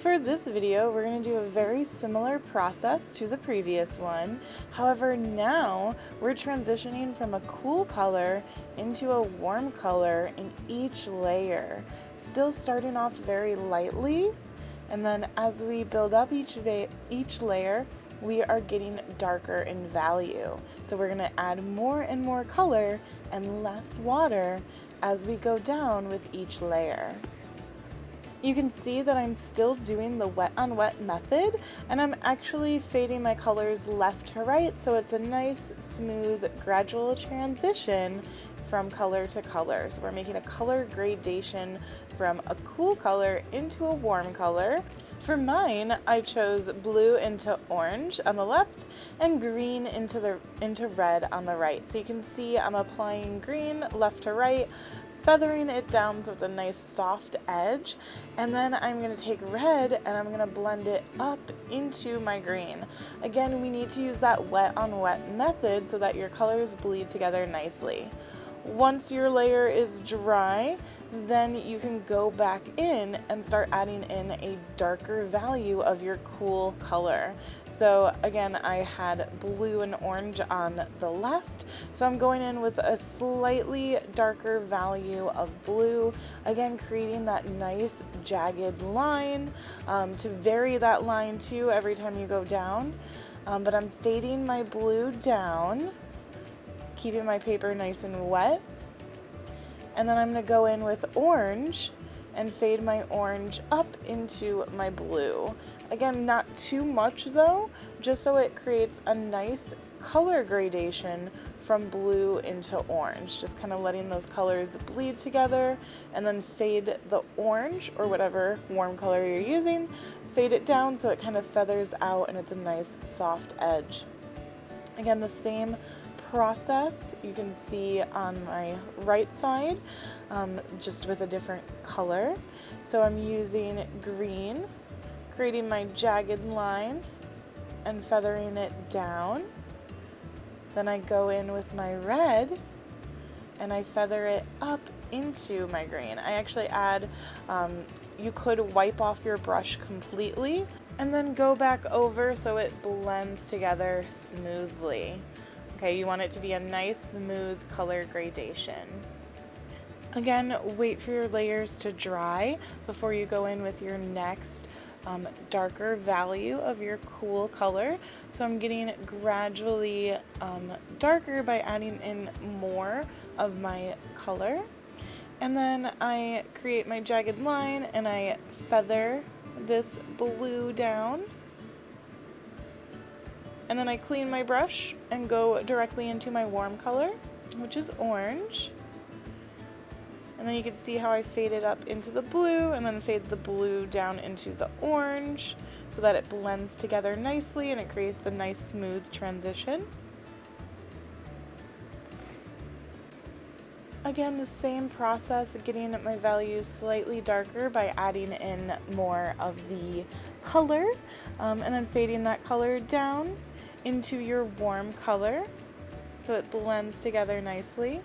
For this video, we're going to do a very similar process to the previous one. However, now we're transitioning from a cool color into a warm color in each layer. Still starting off very lightly, and then as we build up each layer, we are getting darker in value. So we're going to add more and more color and less water as we go down with each layer. You can see that I'm still doing the wet on wet method, and I'm actually fading my colors left to right, so it's a nice, smooth, gradual transition from color to color. So we're making a color gradation from a cool color into a warm color. For mine, I chose blue into orange on the left and green into red on the right. So you can see I'm applying green left to right, feathering it down so it's a nice soft edge, and then I'm going to take red and I'm going to blend it up into my green. Again, we need to use that wet on wet method so that your colors bleed together nicely. Once your layer is dry, then you can go back in and start adding in a darker value of your cool color. So again, I had blue and orange on the left, so I'm going in with a slightly darker value of blue, again creating that nice jagged line, to vary that line too every time you go down, but I'm fading my blue down, keeping my paper nice and wet. And then I'm going to go in with orange and fade my orange up into my blue. Again, not too much though, just so it creates a nice color gradation from blue into orange. Just kind of letting those colors bleed together, and then fade the orange or whatever warm color you're using, fade it down so it kind of feathers out and it's a nice soft edge. Again, the same process you can see on my right side, just with a different color. So I'm using green, creating my jagged line and feathering it down. Then I go in with my red and I feather it up into my green. I actually add, you could wipe off your brush completely and then go back over so it blends together smoothly. Okay, you want it to be a nice, smooth color gradation. Again, wait for your layers to dry before you go in with your next darker value of your cool color. So I'm getting gradually darker by adding in more of my color. And then I create my jagged line and I feather this blue down. And then I clean my brush and go directly into my warm color, which is orange. And then you can see how I fade it up into the blue and then fade the blue down into the orange so that it blends together nicely and it creates a nice smooth transition. Again, the same process, getting my values slightly darker by adding in more of the color, and then fading that color down into your warm color so it blends together nicely.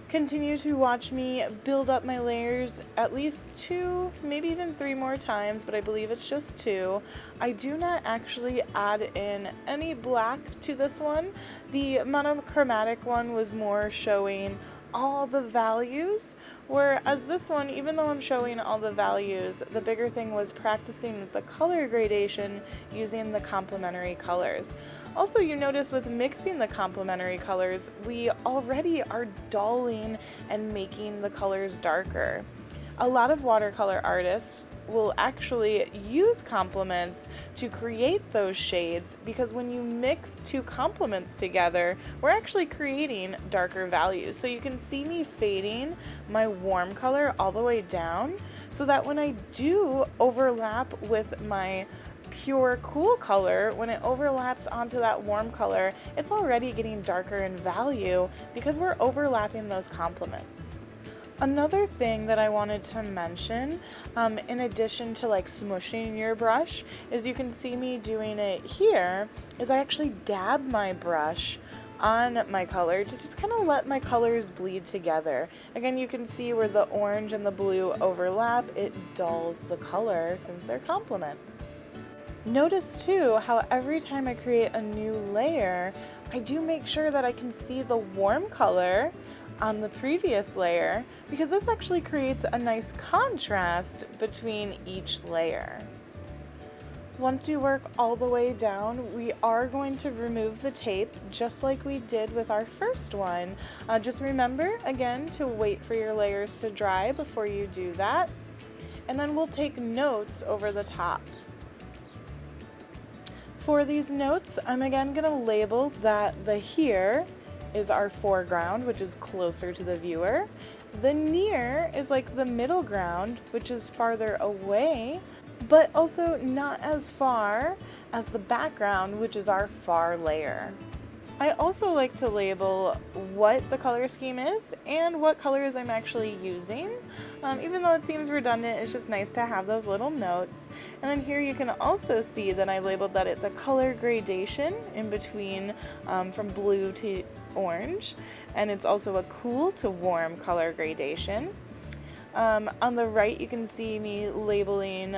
Continue to watch me build up my layers at least 2, maybe even 3 more times, but I believe it's just 2. I do not actually add in any black to this one. The monochromatic one was more showing all the values, whereas this one, even though I'm showing all the values, the bigger thing was practicing with the color gradation using the complementary colors. Also, you notice with mixing the complementary colors, we already are dulling and making the colors darker. A lot of watercolor artists will actually use complements to create those shades, because when you mix 2 complements together, we're actually creating darker values. So you can see me fading my warm color all the way down so that when I do overlap with my pure cool color, when it overlaps onto that warm color, it's already getting darker in value because we're overlapping those complements. Another thing that I wanted to mention, in addition to like smushing your brush, is you can see me doing it here, is I actually dab my brush on my color to just kind of let my colors bleed together. Again, you can see where the orange and the blue overlap. It dulls the color since they're complements. Notice too how every time I create a new layer, I do make sure that I can see the warm color on the previous layer, because this actually creates a nice contrast between each layer. Once you work all the way down, we are going to remove the tape just like we did with our first one. Just remember, again, to wait for your layers to dry before you do that. And then we'll take notes over the top. For these notes, I'm again going to label that the here is our foreground, which is closer to the viewer. The near is like the middle ground, which is farther away, but also not as far as the background, which is our far layer. I also like to label what the color scheme is and what colors I'm actually using. Even though it seems redundant, it's just nice to have those little notes. And then here you can also see that I labeled that it's a color gradation in between from blue to orange, and it's also a cool to warm color gradation. On the right, you can see me labeling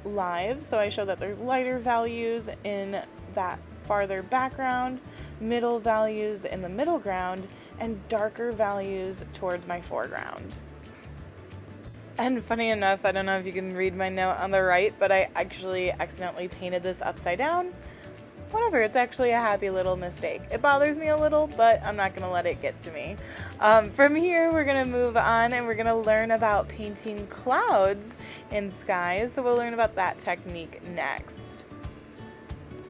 live, so I show that there's lighter values in that farther background, middle values in the middle ground, and darker values towards my foreground. And funny enough, I don't know if you can read my note on the right, but I actually accidentally painted this upside down. Whatever, it's actually a happy little mistake. It bothers me a little, but I'm not gonna let it get to me. From here, we're gonna move on and we're gonna learn about painting clouds in skies. So we'll learn about that technique next.